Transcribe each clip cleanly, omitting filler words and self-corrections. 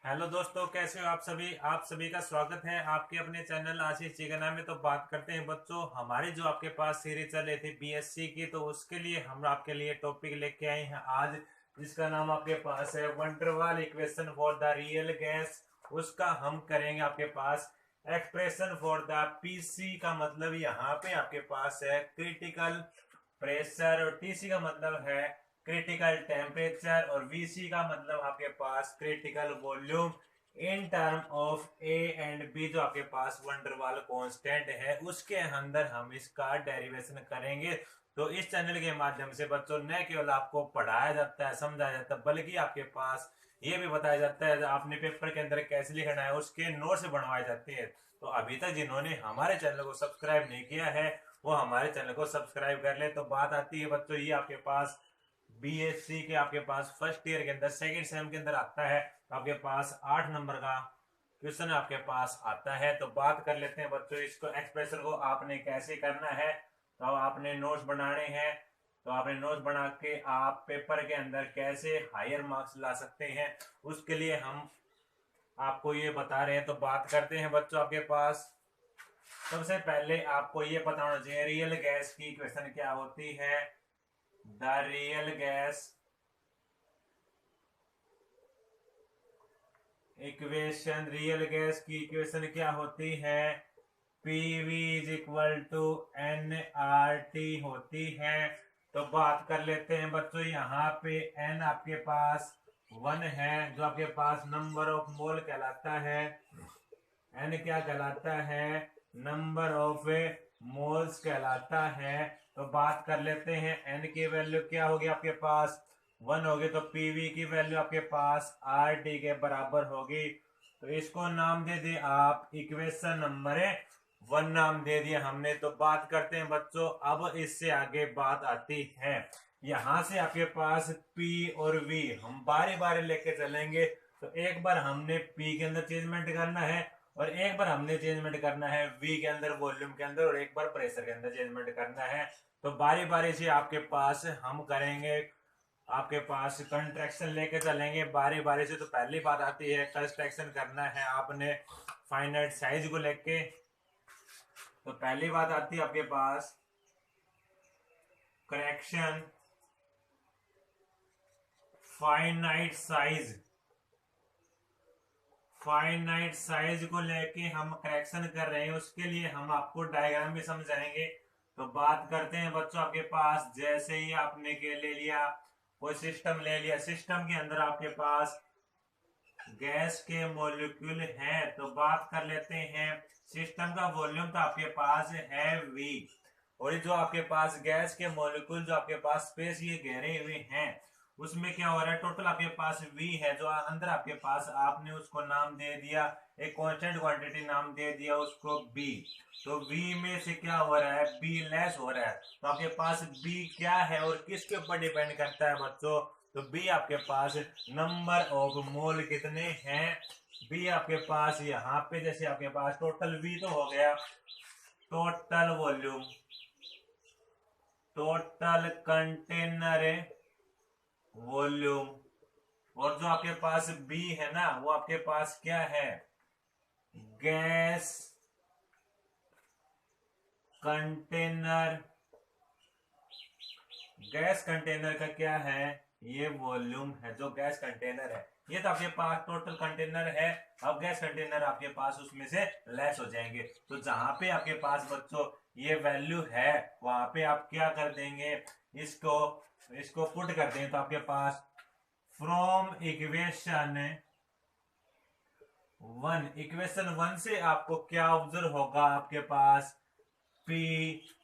Hello दोस्तों, कैसे हो आप सभी का स्वागत है आपके अपने चैनल आशीष चिगना में। तो बात करते हैं बच्चों, हमारी जो आपके पास सीरीज चल रही थी बीएससी की, तो उसके लिए हम आपके लिए टॉपिक लेके आए हैं आज, जिसका नाम आपके पास है van der Waals equation for the real gas. उसका हम करेंगे आपके पास एक्सप्रेशन फॉर द पीसी का मतलब यहाँ पे आपके पास है क्रिटिकल प्रेशर, और टीसी का मतलब है क्रिटिकल टेम्परेचर, और वीसी का मतलब आपके पास critical volume in term of A and B, जो आपके पास वंडरवाल कांस्टेंट है उसके अंदर हम इसका डेरिवेशन करेंगे। तो इस चैनल के माध्यम से बच्चों न केवल आपको पढ़ाया जाता है, समझाया जाता है, बल्कि आपके पास ये भी बताया जाता है आपने पेपर के अंदर कैसे लिखना है, उसके नोट्स बनवाए जाते हैं। तो अभी तक जिन्होंने हमारे चैनल को सब्सक्राइब नहीं किया है वो हमारे चैनल को सब्सक्राइब कर ले। तो बात आती है बच्चों, ये आपके पास बीएससी के आपके पास फर्स्ट ईयर के अंदर सेकंड सेम के अंदर आता है। तो आपके पास 8 नंबर का क्वेश्चन आपके पास आता है। तो बात कर लेते हैं बच्चों, इसको एक्सप्रेशन को आपने कैसे करना है। तो आपने नोट्स बनाने हैं, तो आपने नोट्स बना के आप पेपर के अंदर कैसे हायर मार्क्स ला सकते हैं, उसके लिए हम आपको ये बता रहे हैं। तो बात करते हैं बच्चों, आपके पास सबसे पहले आपको ये पता होना चाहिए रियल गैस की इक्वेशन क्या होती है। The real gas equation, real gas की इक्वेशन क्या होती है, PV is equal to n R T होती है। तो बात कर लेते हैं बच्चों, यहाँ पे एन आपके पास 1 है, जो आपके पास नंबर ऑफ मोल कहलाता है। एन क्या कहलाता है, नंबर ऑफ मोल्स कहलाता है। तो बात कर लेते हैं, एन की वैल्यू क्या होगी आपके पास 1 होगी, तो पीवी की वैल्यू आपके पास आर टी के बराबर होगी। तो इसको नाम दे दिए आप इक्वेशन नंबर 1 नाम दे दिया हमने। तो बात करते हैं बच्चों, अब इससे आगे बात आती है, यहां से आपके पास P और V हम बारी बारी लेके चलेंगे। तो एक बार हमने P के अंदर चेंजमेंट करना है, और एक बार हमने चेंजमेंट करना है V के अंदर वॉल्यूम के अंदर, और एक बार प्रेशर के अंदर चेंजमेंट करना है। तो बारी बारी से आपके पास हम करेंगे, आपके पास कंट्रैक्शन लेके चलेंगे बारी बारी से। तो पहली बात आती है कंस्ट्रक्शन करना है आपने फाइनाइट साइज को लेके। तो पहली बात आती है आपके पास correction finite size, finite size को लेके हम करेक्शन कर रहे हैं, उसके लिए हम आपको डायग्राम भी समझाएंगे। तो बात करते हैं बच्चों, आपके पास जैसे ही आपने के ले लिया, कोई सिस्टम ले लिया, सिस्टम के अंदर आपके पास गैस के मॉलिक्यूल हैं। तो बात कर लेते हैं, सिस्टम का वॉल्यूम तो आपके पास है V, और जो आपके पास गैस के मॉलिक्यूल जो आपके पास स्पेस ये घेरे हुए हैं, उसमें क्या हो रहा है, टोटल आपके पास V है, जो अंदर आपके पास आपने उसको नाम दे दिया, एक कांस्टेंट क्वांटिटी नाम दे दिया उसको B। तो V में से क्या हो रहा है, B लेस हो रहा है। तो आपके पास B क्या है और किसके ऊपर डिपेंड करता है बच्चों, तो बी आपके पास नंबर ऑफ मोल कितने हैं। बी आपके पास यहाँ पे जैसे आपके पास टोटल वी तो हो गया, total volume, total container volume, और जो आपके पास बी है ना, वो आपके पास क्या है, गैस कंटेनर, गैस कंटेनर का क्या है, ये वॉल्यूम है जो गैस कंटेनर है। ये तो आपके पास टोटल कंटेनर है। अब गैस कंटेनर आपके पास उसमें से लेस हो जाएंगे। तो जहां पे आपके पास बच्चों ये वैल्यू है, वहां पे आप क्या कर देंगे, इसको इसको पुट कर देंगे। तो आपके पास फ्रॉम इक्वेशन वन से आपको क्या ऑब्जर्व होगा, आपके पास P,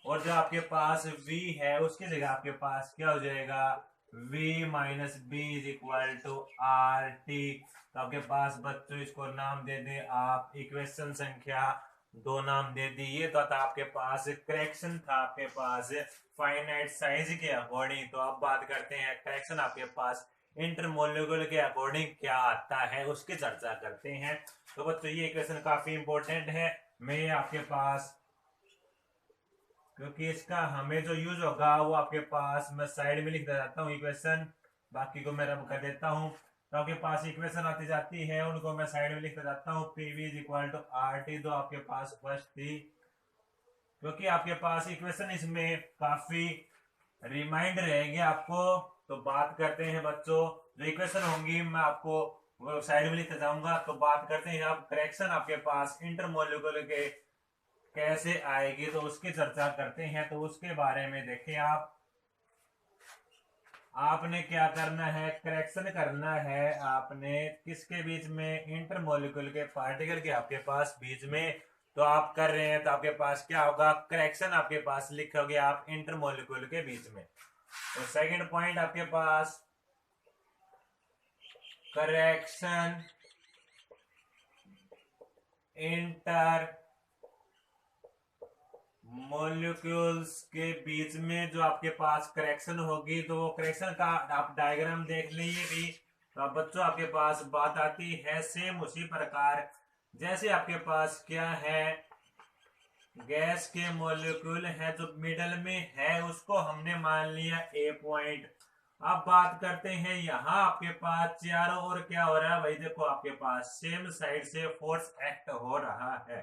और जो आपके पास V है उसकी जगह आपके पास क्या हो जाएगा, V minus b is equal to R T. तो आपके पास बच्चों इसको नाम दे दे आप इक्वेशन संख्या 2 नाम दे दी। ये तो था आपके पास करेक्शन था आपके पास फाइनाइट साइज के अकॉर्डिंग। तो अब बात करते हैं करेक्शन आपके पास इंटरमोलिक्यूल के अकॉर्डिंग क्या आता है, उसकी चर्चा करते हैं। तो बच्चों ये इक्वेशन काफी इंपॉर्टेंट है, मैं आपके पास, क्योंकि इसका हमें जो यूज होगा वो आपके पास मैं साइड में लिख देता हूँ इक्वेशन, बाकी को मैं रब कर देता हूँ। तो आपके पास इक्वेशन आती जाती है, उनको मैं साइड में लिखता जाता हूँ। PV is equal to R T, तो आपके पास फर्स्ट थी, क्योंकि आपके पास इक्वेशन इसमें काफी रिमाइंड रहेंगे आपको। तो बात करते हैं बच्चों, जो इक्वेशन होंगी मैं आपको वो साइड में लिखते जाऊंगा। तो बात करते हैं आप करेक्शन आपके पास इंटरमोलिकुलर के कैसे आएगी, तो उसकी चर्चा करते हैं। तो उसके बारे में देखें आप, आपने क्या करना है, करेक्शन करना है आपने किसके बीच में, इंटरमोलिक्यूल के पार्टिकल के आपके पास बीच में। तो आप कर रहे हैं, तो आपके पास क्या होगा, करेक्शन आपके पास लिखोगे आप इंटरमोलिक्यूल के बीच में। तो सेकंड पॉइंट आपके पास करेक्शन इंटर मॉलिक्यूल्स के बीच में जो आपके पास करेक्शन होगी, तो वो करेक्शन का आप डायग्राम देख लीजिए भी। तो आप बच्चों आपके पास बात आती है सेम उसी प्रकार, जैसे आपके पास क्या है, गैस के मॉलिक्यूल है जो मिडल में है, उसको हमने मान लिया ए पॉइंट। अब बात करते हैं यहाँ आपके पास चारों ओर क्या हो रहा है भाई, देखो आपके पास सेम साइड से फोर्स एक्ट हो रहा है।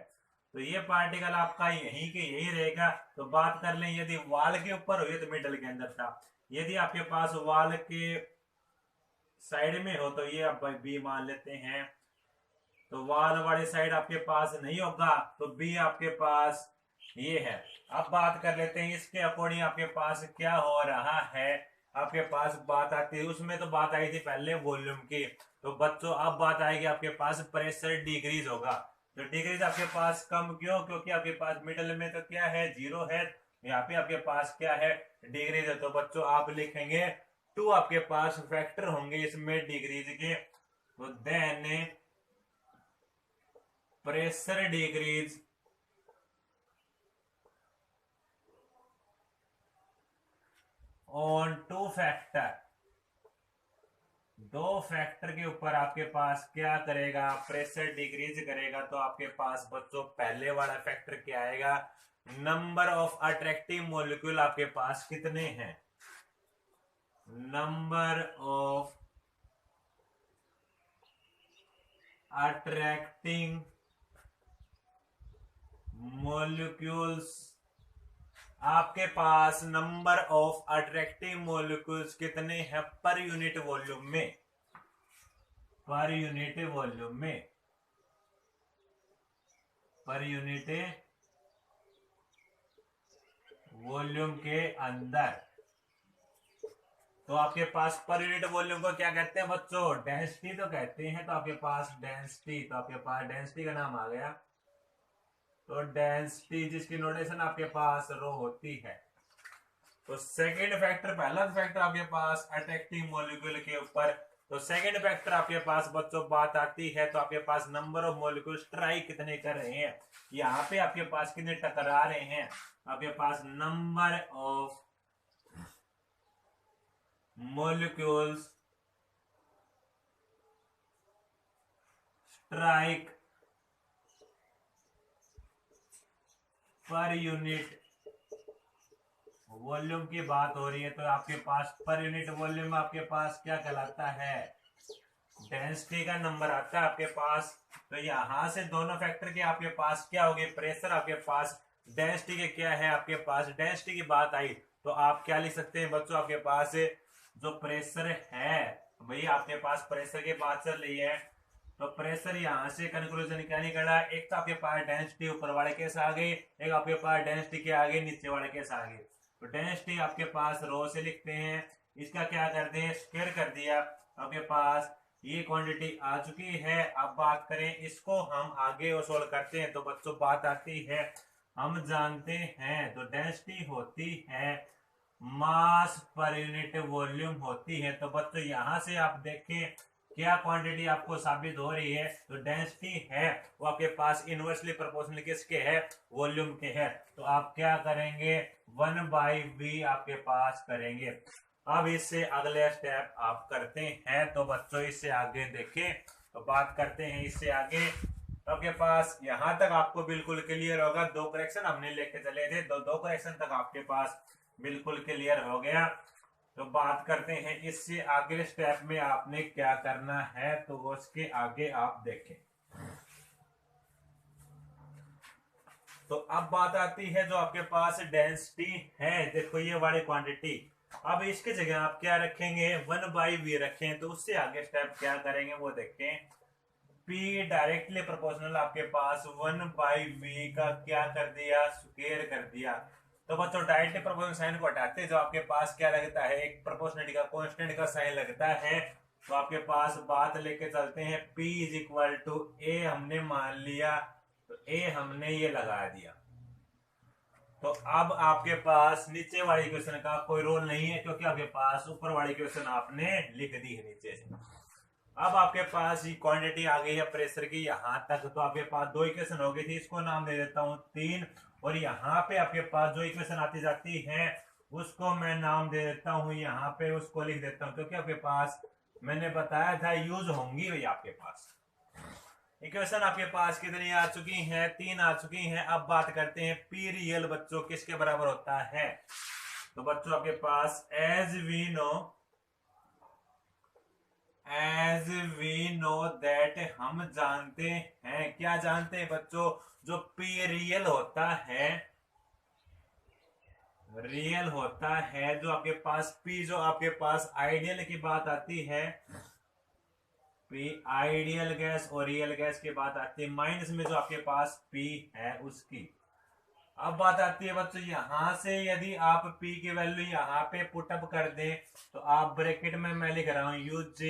तो ये पार्टिकल आपका यहीं के यही रहेगा। तो बात कर लें, यदि वाल के ऊपर हुई तो मिडल के अंदर था, यदि आपके पास वाल के साइड में हो तो ये आप बी मान लेते हैं। तो वाल वाली साइड आपके पास नहीं होगा, तो बी आपके पास ये है। अब बात कर लेते हैं इसके अकॉर्डिंग आपके पास क्या हो रहा है। आपके पास बात आती है, उसमें तो बात आई थी पहले वॉल्यूम की। तो बच्चों अब बात आएगी आपके पास प्रेशर डिक्रीज होगा। तो डिक्रीज आपके पास कम क्यों, क्योंकि आपके पास मिडल में तो क्या है, जीरो है, यहाँ पे आपके पास क्या है, डिक्रीज है। तो बच्चों आप लिखेंगे टू, आपके पास फैक्टर होंगे इसमें डिक्रीज के। तो then pressure decrease on two factor, दो फैक्टर के ऊपर आपके पास क्या करेगा, प्रेशर डिक्रीज करेगा। तो आपके पास बच्चों पहले वाला फैक्टर क्या आएगा, नंबर ऑफ अट्रैक्टिव मॉलिक्यूल आपके पास कितने हैं, नंबर ऑफ अट्रैक्टिंग मॉलिक्यूल्स, आपके पास नंबर ऑफ अट्रैक्टिव मॉलिक्यूल्स कितने हैं पर यूनिट वॉल्यूम में, पर यूनिट वॉल्यूम में, पर यूनिट वॉल्यूम के अंदर। तो आपके पास पर यूनिट वॉल्यूम को क्या कहते हैं बच्चों, डेंसिटी तो कहते हैं। तो आपके पास डेंसिटी, तो आपके पास डेंसिटी का नाम आ गया। तो डेंसिटी जिसकी नोटेशन आपके पास रो होती है। तो सेकंड फैक्टर, पहला फैक्टर आपके पास अट्रैक्टिव मॉलिक्यूल के ऊपर। तो सेकंड फैक्टर आपके पास बच्चों बात आती है, तो आपके पास नंबर ऑफ मॉलिक्यूल स्ट्राइक कितने कर रहे हैं, यहाँ पे आपके पास कितने टकरा रहे हैं, आपके पास नंबर ऑफ molecules strike पर यूनिट वॉल्यूम की बात हो रही है। तो आपके पास पर यूनिट वॉल्यूम आपके पास क्या कहलाता है, डेंसिटी का नंबर आता है आपके पास। तो यहां से दोनों फैक्टर के आपके पास क्या होगी, प्रेशर आपके पास, डेंसिटी के क्या है आपके पास, डेंसिटी की बात आई तो आप क्या लिख सकते हैं बच्चों, आपके पास जो प्रेशर है, भाई आपके पास प्रेशर की बात चल रही है। तो प्रेशर यहाँ से कंक्लूजन क्या निकला, एक तो आपके पास डेंसिटी ऊपर वाले केस आ गई, एक आपके पास डेंसिटी के आगे नीचे वाले केस आ गए। तो डेंसिटी आपके पास रो से लिखते हैं, इसका क्या करते हैं, स्क्वायर कर दिया। आपके पास ये क्वांटिटी आ चुकी है। अब बात करें इसको हम आगे सोल्व करते हैं। तो बच्चों बात आती है, हम जानते हैं तो डेंसिटी होती है मास पर यूनिट वॉल्यूम होती है। तो बच्चों यहां से आप देखें क्या क्वांटिटी आपको साबित हो रही है, तो डेंसिटी है वो आपके पास इनवर्सली प्रोपोर्शनल किसके है, वॉल्यूम के है। तो आप क्या करेंगे, 1/v आपके पास करेंगे। अब इससे अगले स्टेप आप करते हैं। तो बच्चों इससे आगे देखें, तो बात करते हैं इससे आगे। तो आपके पास यहां तक आपको बिल्कुल क्लियर होगा, दो करेक्शन हमने लेके चले थे, दो करेक्शन तक आपके पास बिल्कुल क्लियर हो गया। तो बात करते हैं इससे आगे स्टेप में आपने क्या करना है, तो उसके आगे आप देखें। तो अब बात आती है जो आपके पास डेंसिटी है, देखो ये वाली क्वांटिटी, अब इसके जगह आप क्या रखेंगे, 1/v रखें। तो उससे आगे स्टेप क्या करेंगे वो देखें। P डायरेक्टली प्रोपोर्शनल आपके पास 1/v का क्या कर दिया, स्क्वायर कर दिया। तो बच्चों डायरेक्टली प्रोपोर्शनल साइन को हटाते जो आपके पास क्या लगता है, एक प्रोपोर्शनलिटी का कांस्टेंट का साइन लगता है। तो आपके पास बात लेके चलते हैं, P इज इक्वल टू ए हमने मान लिया, तो ए हमने ये लगा दिया। तो अब आपके पास नीचे वाली इक्वेशन का कोई रोल नहीं है, क्योंकि आपके पास ऊपर वाली इक्वेशन आपने लिख दी है नीचे से। अब आपके पास ये क्वांटिटी आ गई है प्रेशर की यहां तक। तो आपके पास दो इक्वेशन हो गई थी, इसको नाम दे देता हूं 3, और यहाँ पे आपके पास जो इक्वेशन आती जाती है उसको मैं नाम दे देता हूं, यहाँ पे उसको लिख देता हूं, क्योंकि आपके पास मैंने बताया था यूज होंगी भाई। आपके पास इक्वेशन आपके पास कितनी आ चुकी हैं, 3 आ चुकी हैं। अब बात करते हैं पी रियल बच्चों किसके बराबर होता है। तो बच्चों आपके पास एज वी नो दैट, हम जानते हैं, क्या जानते हैं बच्चों, जो पी रियल होता है, जो आपके पास पी, जो आपके पास आइडियल की बात आती है, पी आइडियल गैस और रियल गैस की बात आती है, माइनस में जो आपके पास पी है उसकी। अब बात आती है बच्चों यहां से यदि आप P की वैल्यू यहाँ पे पुटअप कर दें, तो आप ब्रैकेट में मैं लिख रहा हूं यूज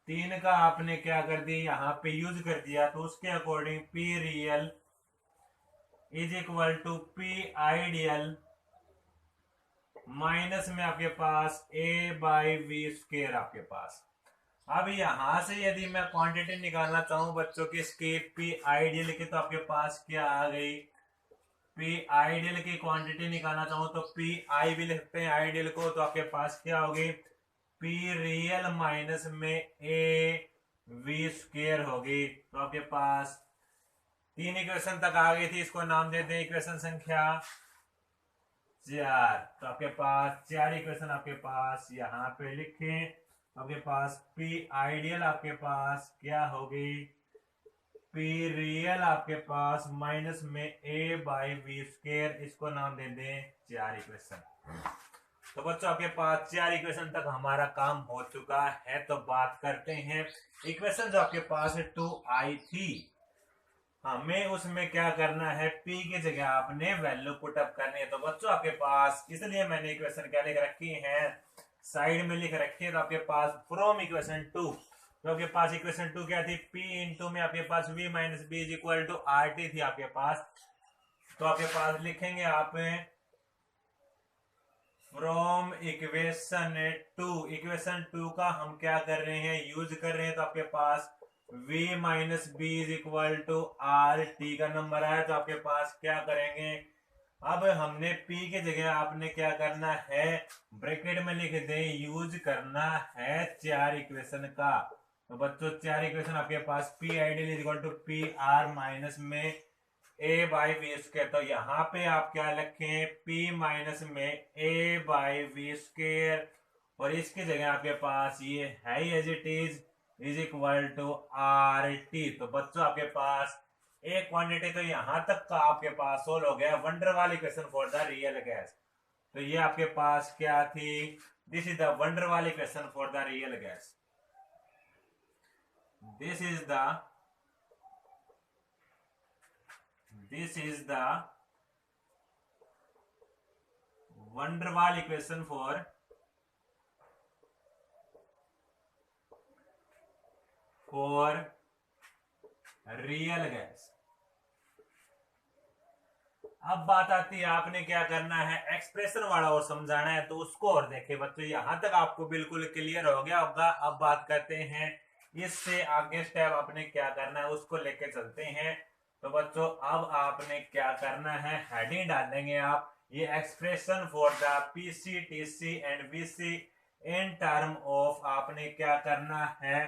3 का आपने क्या कर दिया, यहाँ पे यूज कर दिया। तो उसके according P real is equal to P ideal minus में आपके पास A/v² आपके पास। अब यहां से यदि मैं क्वांटिटी निकालना चाहूं बच्चों की इसकी P आइडियल की, तो आपके पास क्या आ गई, P आइडियल की क्वांटिटी निकालना चाहूं तो P आई भी लिखते हैं आइडियल को, तो आपके पास क्या होगी, P रियल माइनस में A/v² होगी। तो आपके पास 3 इक्वेशन तक आ गई थी, इसको नाम देते हैं इक्वेशन संख्या 4। तो आपके पास 4 इक्वेशन आपके पास यहाँ पे लिखें। आपके पास P आइडियल आपके पास क्या होगी, P रियल आपके पास माइनस में A/v², इसको नाम दे दें 4 इक्वेशन। तो बच्चों आपके पास 4 इक्वेशन तक हमारा काम हो चुका है। तो बात करते हैं इक्वेशन जो आपके पास 2 आई थी, हमें उसमें क्या करना है, P की जगह आपने वैल्यू पुटअप करनी है। तो बच्चों आपके पास, इसलिए मैंने इक्वेशन क्या लिख रखी है, साइड में लिख रखी है। तो आपके पास फ्रॉम इक्वेशन 2, तो आपके पास इक्वेशन 2 क्या थी, P इंटू में आपके पास V minus b is equal to RT थी आपके पास। तो आपके पास लिखेंगे आप फ्रॉम इक्वेशन 2 का हम क्या कर रहे हैं, यूज कर रहे हैं। तो आपके पास V minus b is equal to RT का नंबर आया। तो आपके पास क्या करेंगे, अब हमने P की जगह आपने क्या करना है, ब्रैकेट में लिख दे, यूज करना है 4 इक्वेशन का। तो बच्चों 4 इक्वेशन आपके पास P ideal is equal to P R minus में A/v²। तो यहाँ पे आप क्या रखें, P माइनस में A/v², और इसकी जगह आपके पास ये है as it is equal to RT। तो बच्चों आपके पास एक क्वांटिटी तो यहां तक का आपके पास सोल्व हो गया, van der Waals equation for the real gas. तो ये आपके पास क्या थी, this is the van der Waals equation for the real gas. This is the Vanderwaal equation for real gas। अब बात आती है आपने क्या करना है, एक्सप्रेशन वाला और समझाना है। तो उसको और देखे बच्चों, यहां तक आपको बिल्कुल क्लियर हो गया होगा। अब बात करते हैं इससे आगे स्टेप आपने क्या करना है, उसको लेके चलते हैं। तो बच्चों अब आपने क्या करना है, हेडिंग डालेंगे आप, ये expression for the PC TC and BC in term of, आपने क्या करना है,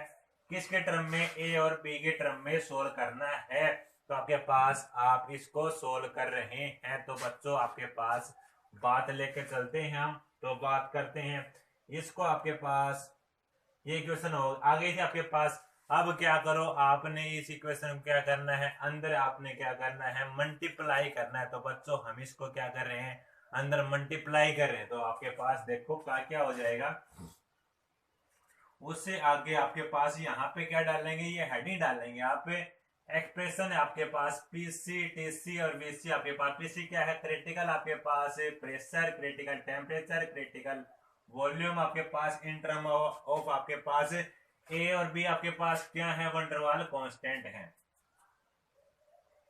किसके टर्म में, ए और बी के टर्म में सोल्व करना है। तो आपके पास आप इसको सोल्व कर रहे हैं। तो बच्चों आपके पास बात लेके चलते हैं हम। तो बात करते हैं इसको आपके पास ये इक्वेशन हो आगे से आपके पास। अब क्या करो, आपने इस इक्वेशन को क्या करना है, अंदर आपने क्या करना है, मल्टीप्लाई करना है। तो बच्चों हम इसको क्या कर रहे हैं, अंदर मल्टीप्लाई कर रहे हैं। तो आपके पास देखो क्या क्या हो जाएगा। उससे आगे आपके पास यहाँ पे क्या डालेंगे, ये हेडिंग डालेंगे। यहाँ पे एक्सप्रेशन है आपके पास पीसी, टीसी और वीसी। आपके पास पीसी क्या है, क्रिटिकल आपके पास pressure, critical temperature, critical volume आपके पास इन टर्म ऑफ आपके पास ए और बी आपके पास क्या है, वंडरवाल कांस्टेंट है।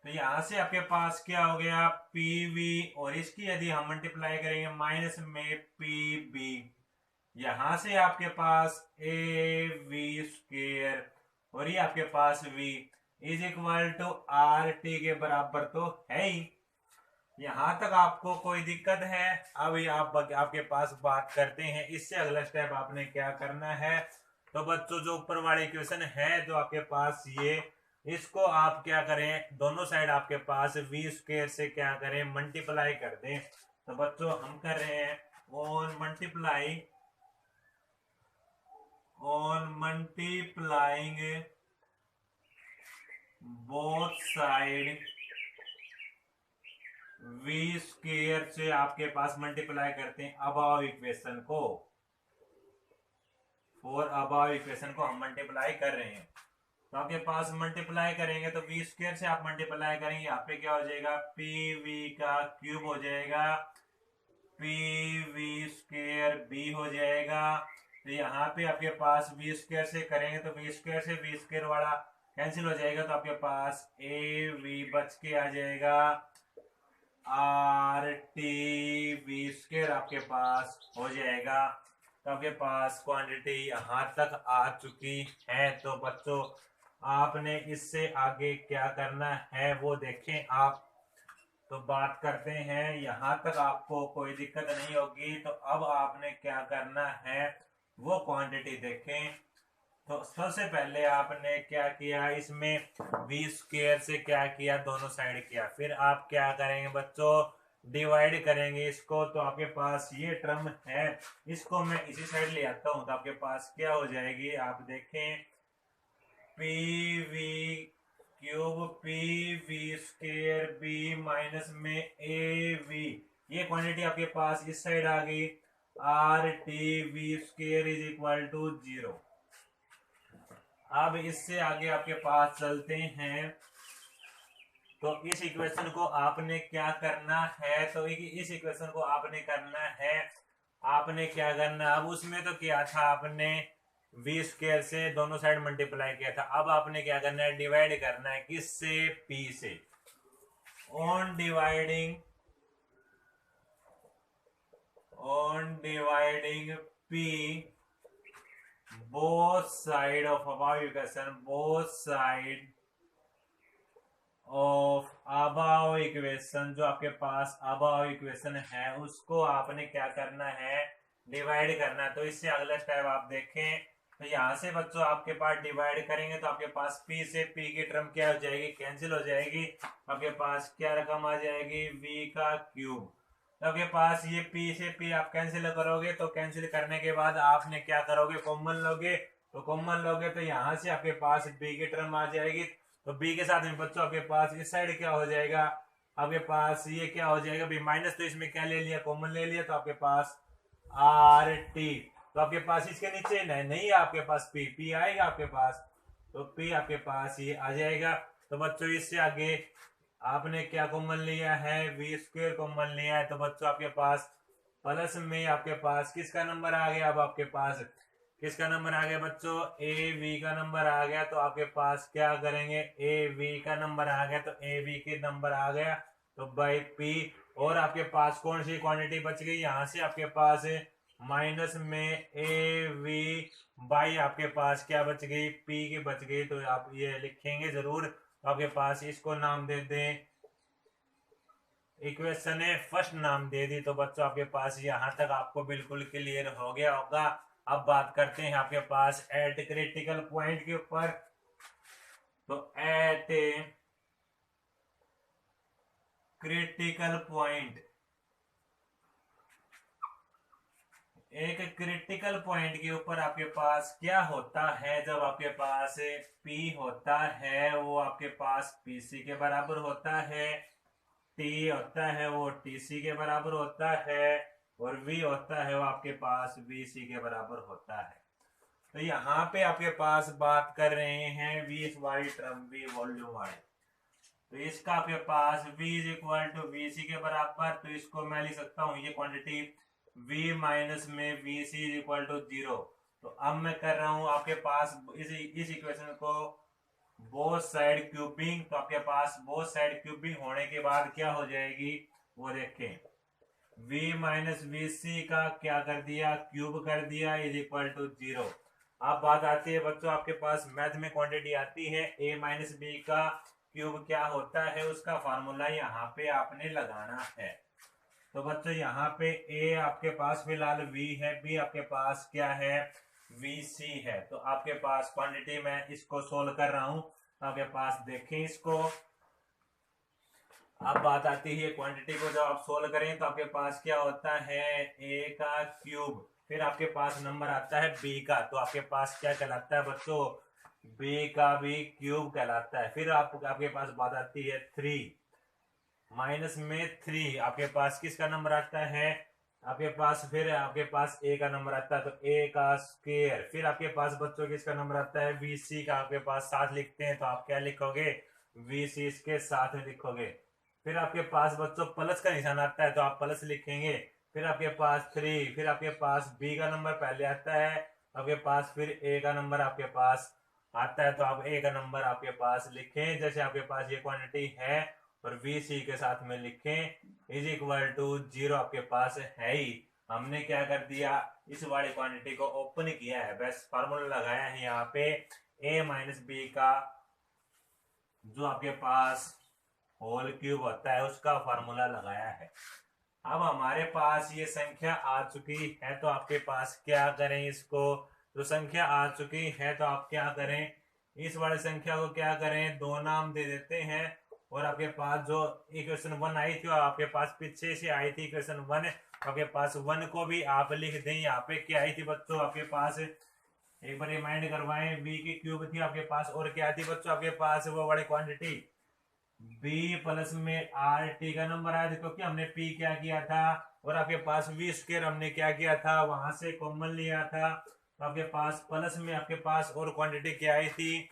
तो यहां से आपके पास क्या हो गया, पीवी, और इसकी यदि हम मल्टीप्लाई करेंगे माइनस में पीबी, यहां से आपके पास ए वी स्क्वेयर और ये आपके पास v is equal to R T के बराबर तो है ही। यहां तक आपको कोई दिक्कत है? अब ये आपके पास बात करते हैं इससे अगला स्टेप आपने क्या करना है। तो बच्चों जो ऊपर वाले इक्वेशन है जो आपके पास ये, इसको आप क्या करें, दोनों साइड आपके पास वी स्क्वेयर से क्या करें, मल्टीप्लाई कर दें। तो बच्चों हम कर रहे हैं on multiplying both side V square से आपके पास मल्टीप्लाई करते हैं अबव इक्वेशन को, और अबव इक्वेशन को हम मल्टीप्लाई कर रहे हैं। तो आपके पास मल्टीप्लाई करेंगे तो वी स्क्वेयर से आप मल्टीप्लाई करेंगे, यहाँ पे क्या हो जाएगा, पी वी का क्यूब हो जाएगा, पी वी स्क्वेयर बी हो जाएगा। तो यहाँ पे आपके पास वी स्क्वेयर से करेंगे तो वी स्क्वेयर से वी स्क्वेयर वाला कैंसिल हो जाएगा, तो आपके पास ए वी बच के आ जाएगा, आर टी वी स्क्वेयर आपके पास हो जाएगा। तो आपके पास क्वांटिटी यहाँ तक आ चुकी है। तो बच्चों आपने इससे आगे क्या करना है वो देखें आप। तो बात करते हैं, यहाँ तक आपको कोई दिक्कत नहीं होगी। तो अब आपने क्या करना है वो क्वांटिटी देखें। तो सबसे पहले आपने क्या किया, इसमें वी स्क्वेयर से क्या किया, दोनों साइड किया। फिर आप क्या करेंगे बच्चों, डिवाइड करेंगे इसको। तो आपके पास ये टर्म है, इसको मैं इसी साइड ले आता हूं। तो आपके पास क्या हो जाएगी, आप देखें, P V cube P V square b minus में ए वी, ये क्वांटिटी आपके पास इस साइड आ गई, R T V square is equal to 0। अब इससे आगे आपके पास चलते हैं। तो इस इक्वेशन को आपने क्या करना है, तो इस इक्वेशन को आपने करना है, आपने क्या करना, अब उसमें तो किया था आपने वी स्क्वायर से दोनों साइड मल्टीप्लाई किया था। अब आपने क्या करना है, डिवाइड करना है, किससे, पी से। On dividing P both side of above equation, both side of above equation, जो आपके पास above equation है उसको आपने क्या करना है, डिवाइड करना है। तो इससे अगला स्टेप आप देखें। तो यहाँ से बच्चों आपके पास डिवाइड करेंगे तो आपके पास p से p की टर्म क्या हो जाएगी, कैंसिल हो जाएगी। आपके पास क्या रकम आ जाएगी, v का क्यूब। तो आपके पास ये p से p आप कैंसिल करोगे, तो कैंसिल करने के बाद आपने क्या करोगे, कॉमन लोगे। तो कॉमन लोगे तो यहाँ से आपके पास b की टर्म आ जाएगी। तो b के साथ में बच्चों आपके पास इस साइड क्या हो जाएगा, आपके पास ये क्या हो जाएगा, b माइनस, तो इसमें क्या ले लिया, कॉमन ले लिया। तो आपके पास आर टी, तो आपके पास इसके नीचे नहीं है आपके पास p आएगा आपके पास, तो p आपके पास ये आ जाएगा। तो बच्चों इससे आगे आपने क्या कॉमन लिया है, वी स्क्वेयर कॉमन लिया है। तो बच्चों आपके पास प्लस में आपके पास किसका नंबर आ गया, अब आपके पास किसका नंबर आ गया बच्चों, ए वी का नंबर आ गया। तो आपके पास क्या करेंगे, ए वी का नंबर आ गया, तो ए वी के नंबर आ गया, तो बाई पी। और आपके पास कौन सी क्वांटिटी बच गई, यहाँ से आपके पास माइनस में ए वी बाई आपके पास क्या बच गई, पी की बच गई। तो आप ये लिखेंगे जरूर। तो आपके पास इसको नाम दे दें, इक्वेशन है फर्स्ट नाम दे दी। तो बच्चों आपके पास यहाँ तक आपको बिल्कुल क्लियर हो गया होगा। अब बात करते हैं आपके पास एट क्रिटिकल पॉइंट के ऊपर। तो एट क्रिटिकल पॉइंट एक क्रिटिकल पॉइंट के ऊपर आपके पास क्या होता है, जब आपके पास P होता है वो आपके पास PC के बराबर होता है, T होता है वो TC के बराबर होता है, और V होता है वो आपके पास VC के बराबर होता है। तो यहाँ पे आपके पास बात कर रहे हैं V वाली टर्म, V वॉल्यूम वाली। तो इसका आपके पास V is equal to VC के बराबर, तो इसको मैं लिख सकता हूँ ये क्वांटिटी V माइनस में VC इज इक्वल टू 0। तो अब मैं कर रहा हूँ आपके पास इस इक्वेशन को बोथ साइड क्यूबिंग। तो आपके पास बोथ साइड क्यूबिंग होने के बाद क्या हो जाएगी वो देखें। V माइनस VC का क्या कर दिया, क्यूब कर दिया, इज इक्वल टू 0। अब बात आती है बच्चों, आपके पास मैथ में क्वांटिटी आती है A माइनस बी का क्यूब क्या होता है, उसका फार्मूला यहाँ पे आपने लगाना है। तो बच्चों यहाँ पे A आपके पास फिलहाल V है, B आपके पास क्या है, VC है। तो आपके पास क्वांटिटी में इसको सोल्व कर रहा हूँ, आपके पास देखें इसको। अब बात आती है क्वांटिटी को जब आप सोल्व करें तो आपके पास क्या होता है, A का क्यूब, फिर आपके पास नंबर आता है B का, तो आपके पास क्या कहलाता है बच्चों, B का भी क्यूब कहलाता है। फिर आपके पास बात आती है 3 माइनस में 3, आपके पास किसका नंबर आता है, आपके पास फिर आपके पास A का नंबर आता है, तो A का स्क्वायर। फिर आपके पास बच्चों किसका नंबर आता है, VC का, आपके पास साथ लिखते हैं तो आप क्या लिखोगे, VC इसके साथ में लिखोगे। फिर आपके पास बच्चों प्लस का निशान आता है तो आप प्लस लिखेंगे। फिर आपके पास 3, फिर आपके पास B का नंबर पहले आता है, आपके पास फिर A का नंबर आपके पास आता है, तो आप A का नंबर आपके पास लिखें जैसे आपके पास ये क्वांटिटी है, और VC के साथ में लिखें इज इक्वल टू 0 आपके पास है ही। हमने क्या कर दिया, इस वाली क्वांटिटी को ओपन किया है, बस फार्मूला लगाया है यहाँ पे A माइनस बी का जो आपके पास होल क्यूब होता है उसका फार्मूला लगाया है। अब हमारे पास ये संख्या आ चुकी है, तो आपके पास क्या करें, इसको जो संख्या आ चुकी है तो आप क्या करें, इस वाली संख्या को क्या करें, दो नाम दे देते हैं। और आपके पास जो इक्वेशन 1 आई थी और आपके पास पीछे से आई थी इक्वेशन 1, आपके पास 1 को भी आप लिख दें। यहाँ पे क्या आई थी बच्चों, आपके पास एक बार रिमाइंड करवाएं, बी की क्यूब थी आपके पास, और क्या थी बच्चों आपके पास वो वाली क्वांटिटी B प्लस में RT का नंबर आया था, क्योंकि हमने P क्या किया था, और आपके पास V स्क्वायर हमने क्या किया था, वहां से कॉमन लिया था। तो आपके पास प्लस में आपके पास और क्वांटिटी क्या आई थी,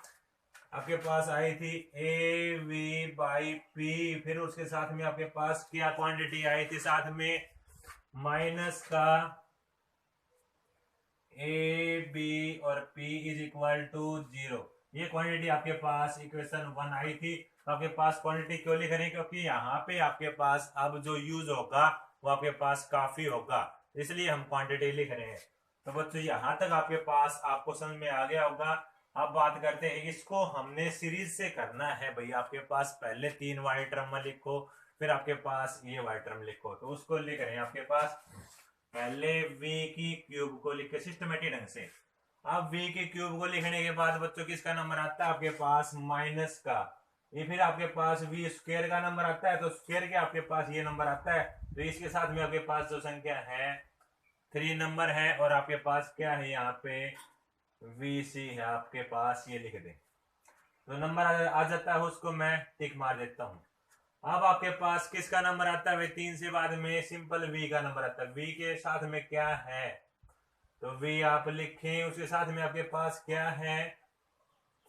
आपके पास आई थी AV बाई P। फिर उसके साथ में आपके पास क्या क्वांटिटी आई थी, साथ में माइनस का AB और P इज इक्वल टू 0। ये क्वांटिटी आपके पास इक्वेशन 1 आई थी। तो आपके पास क्वांटिटी क्यों लिख रहे हैं, क्योंकि यहाँ पे आपके पास अब जो यूज होगा वो आपके पास काफी होगा, इसलिए हम क्वांटिटी लिख रहे हैं। तो बच्चों यहाँ तक आपके पास आपको समझ में आ गया होगा। अब बात करते हैं, इसको हमने सीरीज से करना है भैया। आपके पास पहले 3 वाई टर्म लिखो, फिर आपके पास ये वाई टर्म लिखो, तो उसको लिख रहे हैं आपके पास पहले V की क्यूब को लिखे सिस्टमेटिक ढंग से। अब V की क्यूब को लिखने के बाद बच्चों किसका नंबर आता है, आपके पास माइनस का, ये फिर आपके पास V स्क्वायर का नंबर आता है, तो स्क्वायर के आपके पास ये नंबर आता है। तो इसके साथ में आपके पास जो संख्या है 3 नंबर है, और आपके पास क्या है यहाँ पे VC है आपके पास, ये लिख दे तो नंबर आ जाता है, उसको मैं टिक मार देता हूँ। अब आपके पास किसका नंबर आता है, 3 से बाद में सिंपल V का नंबर आता है। V के साथ में क्या है, तो V आप लिखें, उसके साथ में आपके पास क्या है,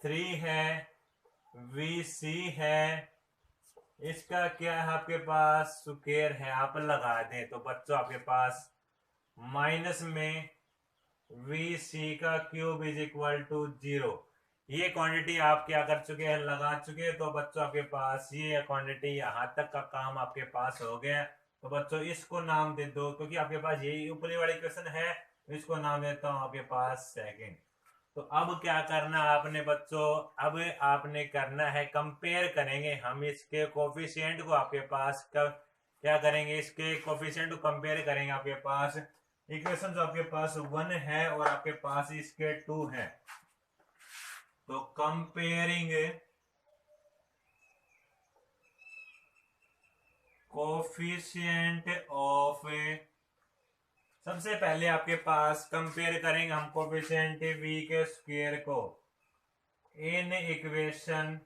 3 है, VC है, इसका क्या है आपके पास स्क्वायर है, आप लगा दें। तो बच्चों आपके पास माइनस में VC का क्यूब इज इक्वल टू 0। ये क्वांटिटी आप क्या कर चुके हैं, लगा चुके हैं। तो बच्चों आपके पास ये क्वांटिटी यहाँ तक का काम आपके पास हो गया। तो बच्चों इसको नाम दे दो, क्योंकि आपके पास यही ऊपरी वाली क्वेश्चन है, इसको नाम देता हूँ आपके पास सेकंड। तो अब क्या करना आपने बच्चों, अब आपने करना है कंपेयर करेंगे हम इसके कोफिशिएंट को, आपके पास क्या करेंगे, इसके कोफिशिएंट को कंपेयर करेंगे। आपके पास इक्वेशन जो आपके पास 1 है और आपके पास इसके 2 है, तो कंपेयरिंग कोफिशिएंट ऑफ सबसे पहले आपके पास कंपेयर करेंगे हम कोफिशिएंट v के स्क्वायर को in equation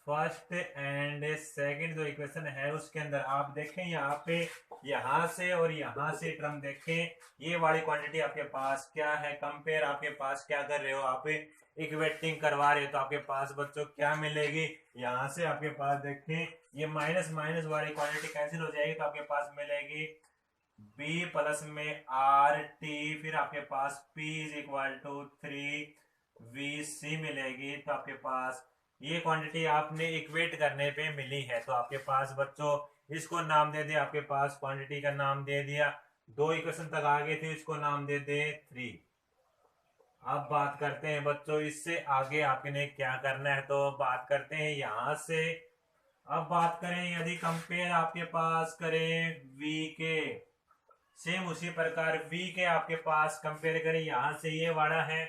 first and second जो इक्वेशन है उसके अंदर आप देखें यहाँ पे यहाँ से और यहाँ से टर्म देखें, ये वाली क्वांटिटी आपके पास क्या है, कंपेयर आपके पास क्या कर रहे हो, आप इक्वेटिंग करवा रहे हो तो आपके पास बच्चों क्या मिलेगी, यहाँ से आपके पास देखें ये माइनस माइनस वाली क्वांटिटी कैंसिल हो जाएगी तो आपके पास मिलेगी b प्लस में आर टी, फिर आपके पास p is equal to 3vc मिलेगी। तो आपके पास ये क्वांटिटी आपने इक्वेट करने पे मिली है। तो आपके पास बच्चों इसको नाम दे दे, आपके पास क्वांटिटी का नाम दे दिया, दो इक्वेशन तक आगे थे, इसको नाम दे दे 3। अब बात करते हैं बच्चों इससे आगे आपने क्या करना है, तो बात करते हैं यहां से। अब बात करें यदि कंपेयर आपके पास करें v के, सेम उसी प्रकार v के आपके पास कंपेयर करें, यहां से ये वाला है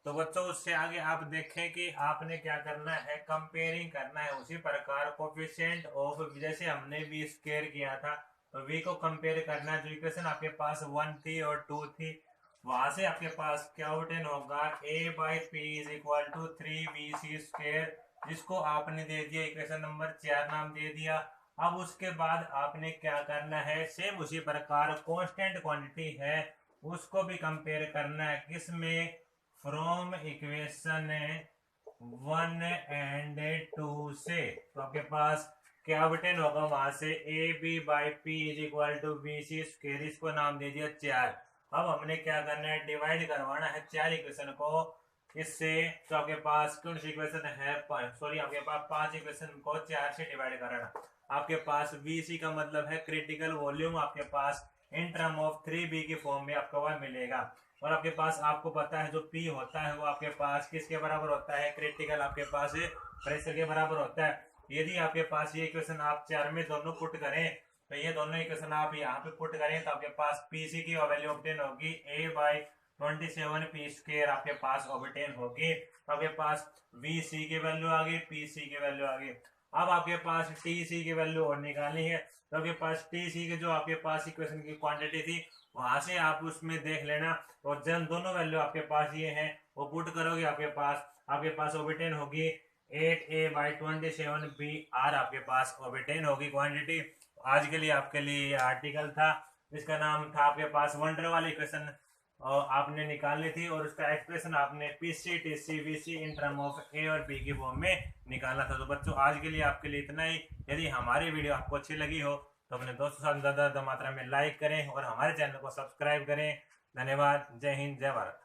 तो बच्चों उससे आगे आप देखें कि आपने क्या करना है, कंपेयरिंग करना है। उसी प्रकार कोफिशिएंट ऑफ, जैसे हमने v स्क्वायर किया था तो v को कंपेयर करना है। जो इक्वेशन आपके पास 1 थी और 2 थी, वहां से आपके पास क्या ऑब्टेन होगा, a by P is equal to 3vc square, जिसको आपने दे दिया इक्वेशन नंबर 4 नाम दे दिया। अब उसके बाद आपने क्या करना है, सेम उसी प्रकार कांस्टेंट क्वांटिटी है उसको भी कंपेयर करना है, किसमें, फ्रॉम इक्वेशन 1 एंड 2 से। तो आपके पास क्या ऑब्टेन होगा वहां से, a b by P is equal to b c square, इसको नाम दे दिया 4। अब हमने क्या करना है, डिवाइड करवाना है 4 इक्वेशन को इससे। तो आपके पास कौन सी इक्वेशन है, सॉरी आपके पास 5 इक्वेशन को 4 से डिवाइड कराना। आपके पास VC का मतलब है क्रिटिकल वॉल्यूम, आपके पास इन टर्म ऑफ 3b की फॉर्म में आपको वह मिलेगा। और आपके पास आपको पता है जो P होता है वो आपके पास किसके बराबर होता है, क्रिटिकल आपके पास प्रेशर के बराबर होता है। यदि आपके पास ये इक्वेशन आप 4 में दोनों पुट करें तो ये दोनों इक्वेशन आप यहाँ पे पुट करें तो आपके पास PC की वैल्यू ऑब्टेन होगी a बाई 27p स्क्वायर आपके पास ऑब्टेन होगी। तो आपके पास VC की वैल्यू आ गई, PC की वैल्यू आ गई। अब आपके पास TC की वैल्यू और निकालनी है तो आपके पास TC की जो आपके पास इक्वेशन की क्वांटिटी थी वहां से आप उसमें देख लेना, और जब दोनों वैल्यू आपके पास ये हैं वो पुट करोगे आपके पास ऑब्टेन होगी 8a बाई 27b आर आपके पास ऑब्टेन होगी क्वांटिटी। आज के लिए आपके लिए ये आर्टिकल था, इसका नाम था आपके पास वंडर वाली इक्वेशन और आपने निकालनी थी, और उसका एक्सप्रेशन आपने PC TC VC in term of A और B की फॉर्म में निकालना था। तो बच्चों आज के लिए आपके लिए इतना ही। यदि हमारी वीडियो आपको अच्छी लगी हो तो अपने दोस्तों के साथ ज़्यादा मात्रा में लाइक करें और हमारे चैनल को सब्सक्राइब करें। धन्यवाद। जय हिंद, जय भारत।